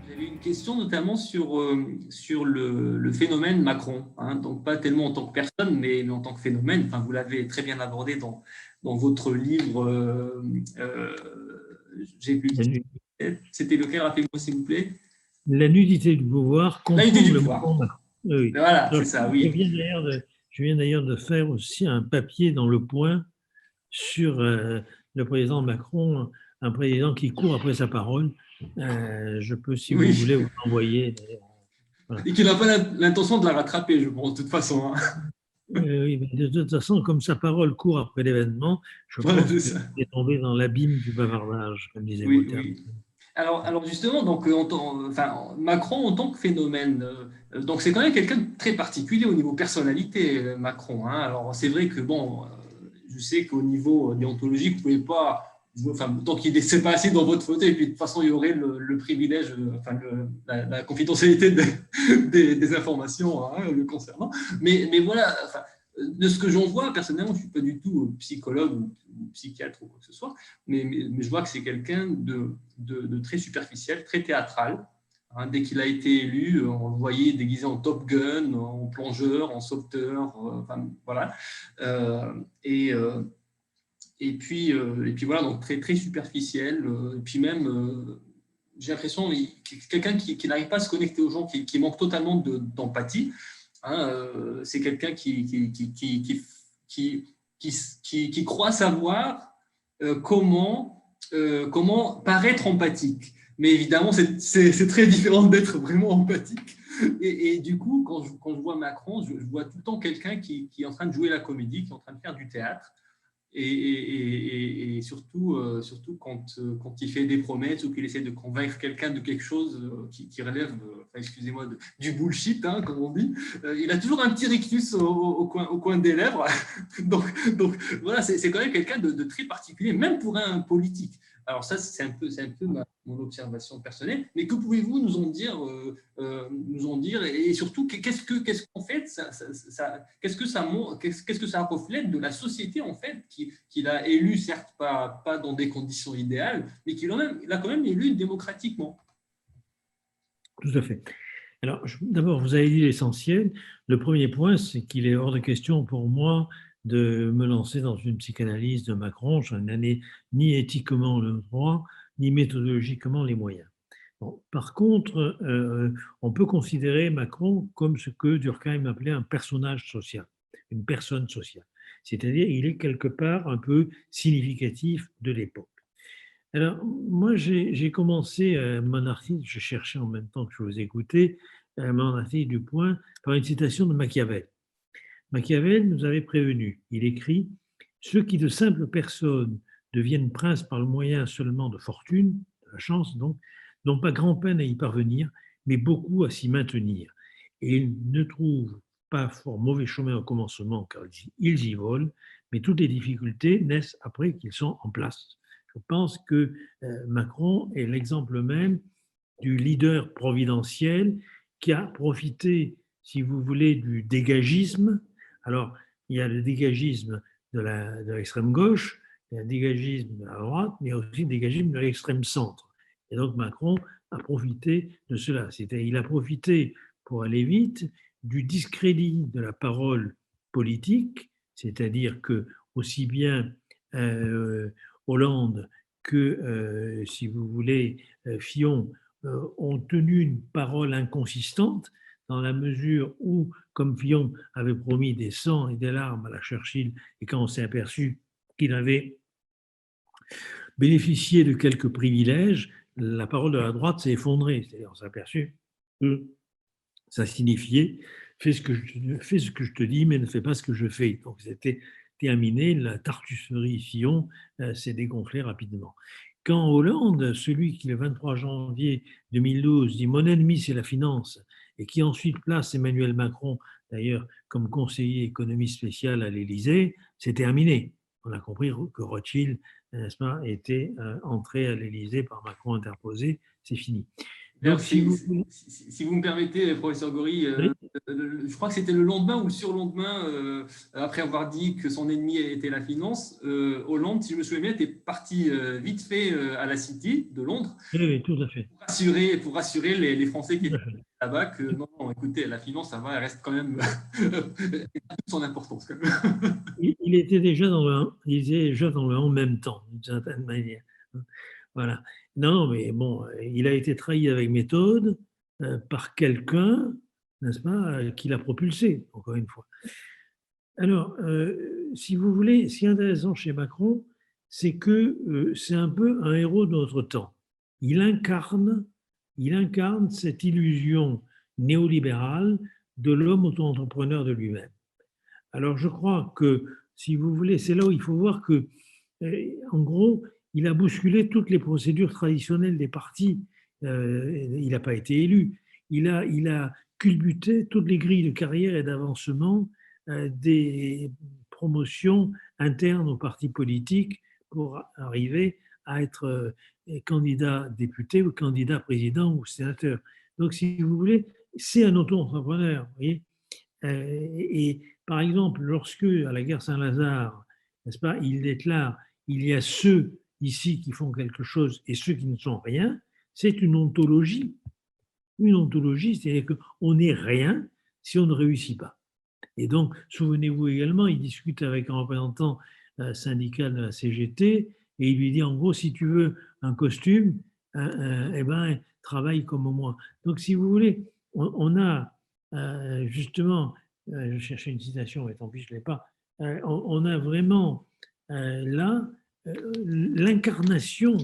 J'avais une question notamment sur le phénomène Macron, hein, donc pas tellement en tant que personne, mais en tant que phénomène. Enfin, vous l'avez très bien abordé dans votre livre. Euh, j'ai plus. La, nu- C'était lequel, rappelez-moi s'il vous plaît. la nudité du pouvoir La idée comprend du le pouvoir. mouvement Macron. Oui. Voilà, c'est Alors, ça, oui. je viens d'ailleurs de faire aussi un papier dans Le Point sur le président Macron, un président qui court après sa parole. Je peux, si vous Oui. voulez, vous l'envoyer. Voilà. Et qu'il n'a pas l'intention de la rattraper, je pense, de toute façon, hein. Oui, mais de toute façon, comme sa parole court après l'événement, je Voilà, pense c'est qu'il ça. est tombé dans l'abîme du bavardage, comme disait Oui, Voltaire. oui. Alors justement, donc, enfin, Macron en tant que phénomène, donc c'est quand même quelqu'un de très particulier au niveau personnalité, Macron, hein. Alors c'est vrai que bon, je sais qu'au niveau déontologique, vous pouvez pas, enfin, tant qu'il ne s'est pas assis dans votre fauteuil, et puis de toute façon, il y aurait le privilège, enfin, la confidentialité des informations, hein, le concernant. Mais voilà, enfin, de ce que j'en vois, personnellement, je ne suis pas du tout psychologue ou psychiatre ou quoi que ce soit, mais je vois que c'est quelqu'un de très superficiel, très théâtral. Hein, dès qu'il a été élu, on le voyait déguisé en Top Gun, en plongeur, en sauveteur, enfin, voilà. Euh, et, euh, et puis voilà, donc très, très superficiel. Et puis même, j'ai l'impression quelqu'un qui n'arrive pas à se connecter aux gens, qui manque totalement d'empathie. Hein, c'est quelqu'un qui croit savoir comment paraître empathique. Mais évidemment, c'est très différent d'être vraiment empathique. Et du coup, quand je vois Macron, je vois tout le temps quelqu'un qui est en train de jouer la comédie, qui est en train de faire du théâtre. Et surtout, surtout quand il fait des promesses ou qu'il essaie de convaincre quelqu'un de quelque chose qui relève, enfin, excusez-moi, du bullshit, hein, comme on dit, il a toujours un petit rictus au coin des lèvres. Donc voilà, c'est quand même quelqu'un de très particulier, même pour un politique. Alors ça, c'est un peu mon observation personnelle. Mais que pouvez-vous nous en dire et surtout, qu'est-ce qu'en fait, qu'est-ce que ça reflète de la société en fait qu'il a élu, certes pas dans des conditions idéales, mais il a quand même élu démocratiquement. Tout à fait. Alors, d'abord, vous avez dit l'essentiel. Le premier point, c'est qu'il est hors de question pour moi de me lancer dans une psychanalyse de Macron. Je n'en ai ni éthiquement le droit, ni méthodologiquement les moyens. Bon, par contre, on peut considérer Macron comme ce que Durkheim appelait un personnage social, une personne sociale. C'est-à-dire, il est quelque part un peu significatif de l'époque. Alors, moi, j'ai commencé mon article, je cherchais en même temps que je vous écoutais, mon article du Point, par une citation de Machiavel. Machiavel nous avait prévenu, il écrit « Ceux qui de simples personnes deviennent princes par le moyen seulement de fortune, de la chance donc, n'ont pas grand-peine à y parvenir, mais beaucoup à s'y maintenir. Et ils ne trouvent pas fort mauvais chemin au commencement, car ils y volent, mais toutes les difficultés naissent après qu'ils sont en place. » Je pense que Macron est l'exemple même du leader providentiel qui a profité, si vous voulez, du dégagisme. Alors, il y a le dégagisme de l'extrême gauche, il y a le dégagisme de la droite, mais il y a aussi le dégagisme de l'extrême centre. Et donc Macron a profité de cela. Il a profité, pour aller vite, du discrédit de la parole politique, c'est-à-dire que aussi bien Hollande que, si vous voulez, Fillon ont tenu une parole inconsistante dans la mesure où, comme Fillon avait promis des sangs et des larmes à la Churchill, et quand on s'est aperçu qu'il avait bénéficié de quelques privilèges, la parole de la droite s'est effondrée. C'est-à-dire, on s'est aperçu que ça signifiait fais ce que je te dis, mais ne fais pas ce que je fais. Donc, c'était terminé. La tartusserie Fillon s'est dégonflée rapidement. Quand Hollande, celui qui le 23 janvier 2012 dit mon ennemi c'est la finance et qui ensuite place Emmanuel Macron d'ailleurs comme conseiller économie spécial à l'Élysée, c'est terminé. On a compris que Rothschild, n'est-ce pas, était entré à l'Élysée par Macron interposé, c'est fini. Donc, Si vous me permettez, professeur Gori, oui, je crois que c'était le lendemain ou le surlendemain, après avoir dit que son ennemi était la finance, Hollande, si je me souviens bien, était parti vite fait à la City de Londres oui, tout à fait. pour rassurer les Français qui Tout étaient à fait. là-bas que non, écoutez, la finance, ça va, elle reste quand même son importance. Quand même. Il était déjà dans le en même temps, d'une certaine manière. Voilà. Non, mais bon, il a été trahi avec méthode par quelqu'un, n'est-ce pas, qui l'a propulsé, encore une fois. Alors, si vous voulez, ce qui est intéressant chez Macron, c'est que c'est un peu un héros de notre temps. Il incarne, il incarne cette illusion néolibérale de l'homme auto-entrepreneur de lui-même. Alors, je crois que, si vous voulez, c'est là où il faut voir que, en gros, il a bousculé toutes les procédures traditionnelles des partis. Il n'a pas été élu. Il a culbuté toutes les grilles de carrière et d'avancement des promotions internes aux partis politiques pour arriver à être candidat député ou candidat président ou sénateur. Donc, si vous voulez, c'est un auto-entrepreneur. Vous voyez. Et par exemple, lorsque, à la guerre Saint-Lazare, n'est-ce pas, il déclare il y a ceux ici qui font quelque chose et ceux qui ne sont rien, c'est une ontologie. Une ontologie, c'est-à-dire qu'on n'est rien si on ne réussit pas. Et donc, souvenez-vous également, il discute avec un représentant syndical de la CGT et il lui dit en gros, si tu veux un costume, eh ben, travaille comme moi. Donc, si vous voulez, on a justement, je cherchais une citation, mais tant pis, je ne l'ai pas, on a vraiment là l'incarnation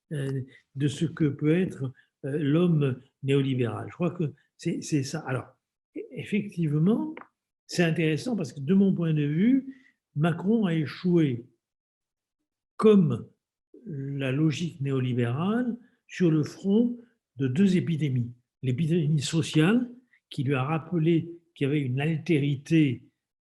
de ce que peut être l'homme néolibéral. Je crois que c'est ça. Alors, effectivement, c'est intéressant parce que de mon point de vue, Macron a échoué comme la logique néolibérale sur le front de deux épidémies. L'épidémie sociale qui lui a rappelé qu'il y avait une altérité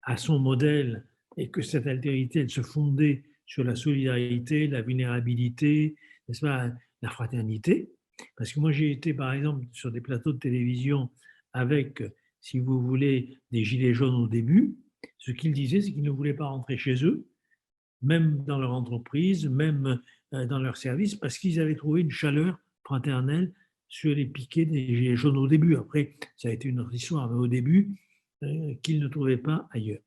à son modèle et que cette altérité, elle se fondait sur la solidarité, la vulnérabilité, n'est-ce pas, la fraternité. Parce que moi, j'ai été, par exemple, sur des plateaux de télévision avec, si vous voulez, des gilets jaunes au début. Ce qu'ils disaient, c'est qu'ils ne voulaient pas rentrer chez eux, même dans leur entreprise, même dans leur service, parce qu'ils avaient trouvé une chaleur fraternelle sur les piquets des gilets jaunes au début. Après, ça a été une autre histoire, mais au début, qu'ils ne trouvaient pas ailleurs.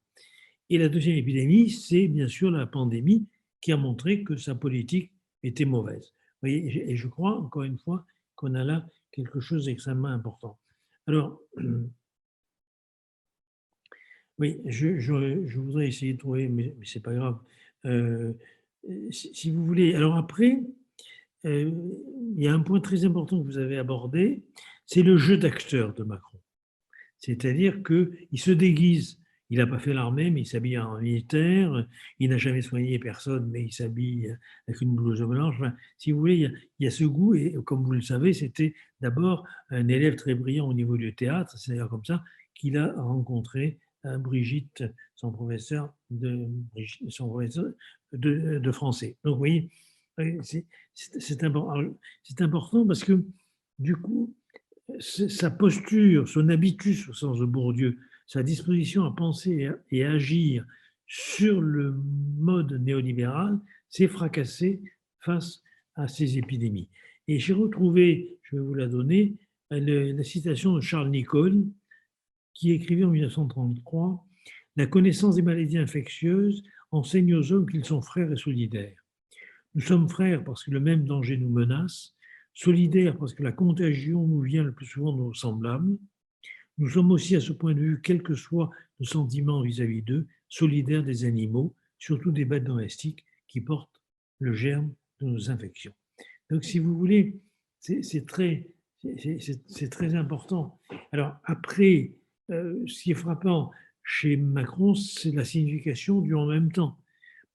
Et la deuxième épidémie, c'est bien sûr la pandémie qui a montré que sa politique était mauvaise. Vous voyez, et je crois, encore une fois, qu'on a là quelque chose d'extrêmement important. Alors, oui, je voudrais essayer de trouver, mais ce n'est pas grave. Si vous voulez. Alors après, il y a un point très important que vous avez abordé, c'est le jeu d'acteur de Macron. C'est-à-dire qu'il se déguise. Il n'a pas fait l'armée, mais il s'habille en militaire. Il n'a jamais soigné personne, mais il s'habille avec une blouse blanche. Enfin, si vous voulez, il y a ce goût. Et comme vous le savez, c'était d'abord un élève très brillant au niveau du théâtre. C'est d'ailleurs comme ça qu'il a rencontré Brigitte, son professeur de français. Donc, vous voyez, c'est important parce que, du coup, sa posture, son habitus au sens de Bourdieu, sa disposition à penser et à agir sur le mode néolibéral s'est fracassé face à ces épidémies. Et j'ai retrouvé, je vais vous la donner, la citation de Charles Nicholl, qui écrivait en 1933 « La connaissance des maladies infectieuses enseigne aux hommes qu'ils sont frères et solidaires. Nous sommes frères parce que le même danger nous menace, solidaires parce que la contagion nous vient le plus souvent de nos semblables. Nous sommes aussi, à ce point de vue, quels que soient nos sentiments vis-à-vis d'eux, solidaires des animaux, surtout des bêtes domestiques qui portent le germe de nos infections. » Donc, si vous voulez, c'est très important. Alors, après, ce qui est frappant chez Macron, c'est la signification du « en même temps ».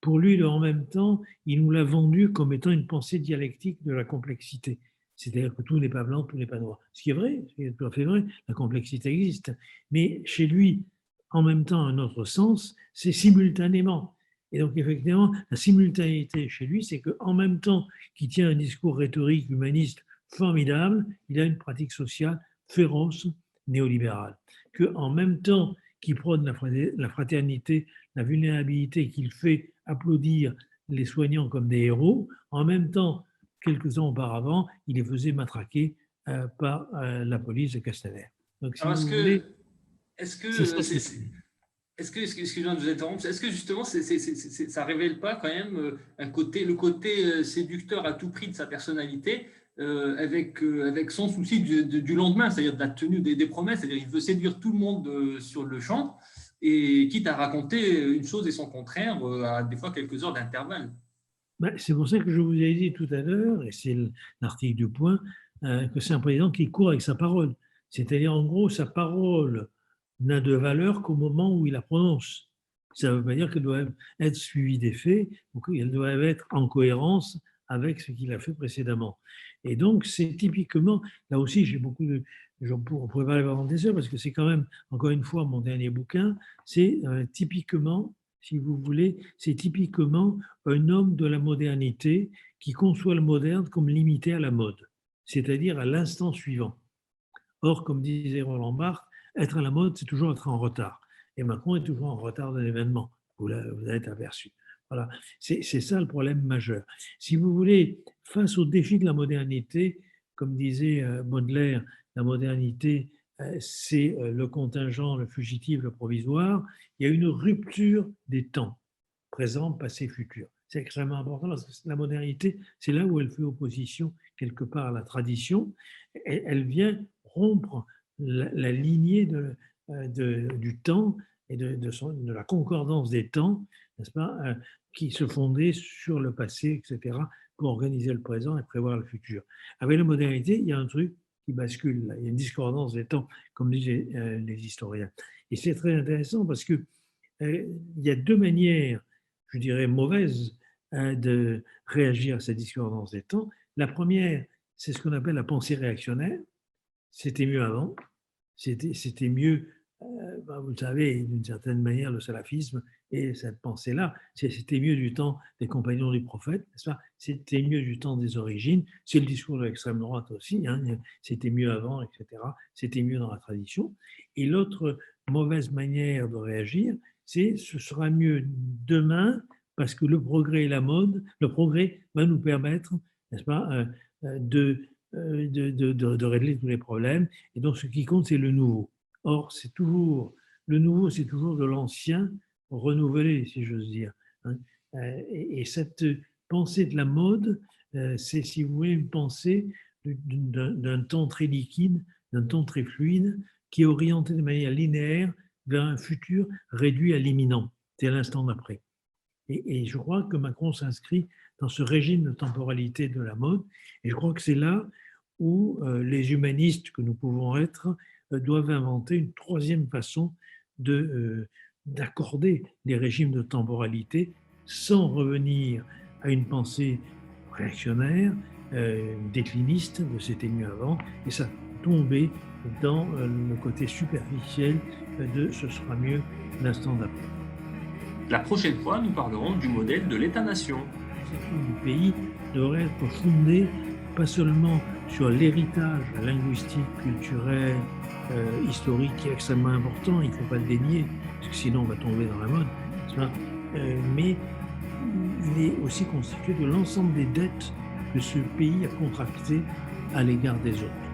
Pour lui, le « en même temps », il nous l'a vendu comme étant une pensée dialectique de la complexité. C'est-à-dire que tout n'est pas blanc, tout n'est pas noir. Ce qui est vrai, ce qui est tout à fait vrai, la complexité existe. Mais chez lui, en même temps, un autre sens, c'est simultanément. Et donc, effectivement, la simultanéité chez lui, c'est qu'en même temps qu'il tient un discours rhétorique humaniste formidable, il a une pratique sociale féroce néolibérale. Qu'en même temps qu'il prône la fraternité, la vulnérabilité, qu'il fait applaudir les soignants comme des héros, en même temps, quelques ans auparavant, il les faisait matraquer par la police de Castaner. Donc, si Alors, vous voulez, est-ce c'est que ça. excusez-moi de vous interrompre, est-ce que justement ça révèle pas quand même le côté séducteur à tout prix de sa personnalité, avec son souci du lendemain, c'est-à-dire de la tenue des promesses, c'est-à-dire il veut séduire tout le monde sur le champ, et quitte à raconter une chose et son contraire à des fois quelques heures d'intervalle. C'est pour ça que je vous ai dit tout à l'heure, et c'est l'article du Point, que c'est un président qui court avec sa parole. C'est-à-dire, en gros, sa parole n'a de valeur qu'au moment où il la prononce. Ça ne veut pas dire qu'elle doit être suivie des faits, ou qu'elle doit être en cohérence avec ce qu'il a fait précédemment. Et donc, c'est typiquement, là aussi, j'ai beaucoup de... On pourrait parler pendant des heures, parce que c'est quand même, encore une fois, mon dernier bouquin, c'est typiquement, si vous voulez, c'est typiquement un homme de la modernité qui conçoit le moderne comme limité à la mode, c'est-à-dire à l'instant suivant. Or, comme disait Roland Barthes, être à la mode, c'est toujours être en retard. Et Macron est toujours en retard d'un événement. Vous l'avez aperçu. Voilà. C'est ça le problème majeur. Si vous voulez, face au défi de la modernité, comme disait Baudelaire, la modernité, c'est le contingent, le fugitif, le provisoire. Il y a une rupture des temps, présent, passé, futur. C'est extrêmement important parce que la modernité, c'est là où elle fait opposition quelque part à la tradition. Elle vient rompre la lignée du temps et de la concordance des temps, n'est-ce pas, qui se fondait sur le passé, etc., pour organiser le présent et prévoir le futur. Avec la modernité, il y a un truc qui bascule, là. Il y a une discordance des temps, comme disent les historiens. Et c'est très intéressant parce qu'il y a deux manières, je dirais, mauvaises de réagir à cette discordance des temps. La première, c'est ce qu'on appelle la pensée réactionnaire. C'était mieux avant, c'était mieux, vous le savez, d'une certaine manière, le salafisme et cette pensée-là, c'était mieux du temps des compagnons du prophète, n'est-ce pas? C'était mieux du temps des origines, c'est le discours de l'extrême droite aussi, hein, c'était mieux avant, etc., c'était mieux dans la tradition. Et l'autre mauvaise manière de réagir, c'est ce sera mieux demain, parce que le progrès et la mode, le progrès va nous permettre, n'est-ce pas, de régler tous les problèmes. Et donc, ce qui compte, c'est le nouveau. Or, le nouveau, c'est toujours de l'ancien renouvelé, si j'ose dire. Et cette pensée de la mode, c'est, si vous voulez, une pensée d'un temps très liquide, d'un temps très fluide, qui est orienté de manière linéaire vers un futur réduit à l'imminent, c'est l'instant d'après. Et je crois que Macron s'inscrit dans ce régime de temporalité de la mode, et je crois que c'est là où les humanistes que nous pouvons être doivent inventer une troisième façon d'accorder les régimes de temporalité sans revenir à une pensée réactionnaire, décliniste de c'était mieux avant, et ça tomber dans le côté superficiel de ce sera mieux l'instant d'après. La prochaine fois, nous parlerons du modèle de l'État-nation. Le pays devrait être fondé pas seulement sur l'héritage linguistique, culturel, historique qui est extrêmement important, il ne faut pas le dénier, parce que sinon on va tomber dans la mode, mais il est aussi constitué de l'ensemble des dettes que ce pays a contractées à l'égard des autres.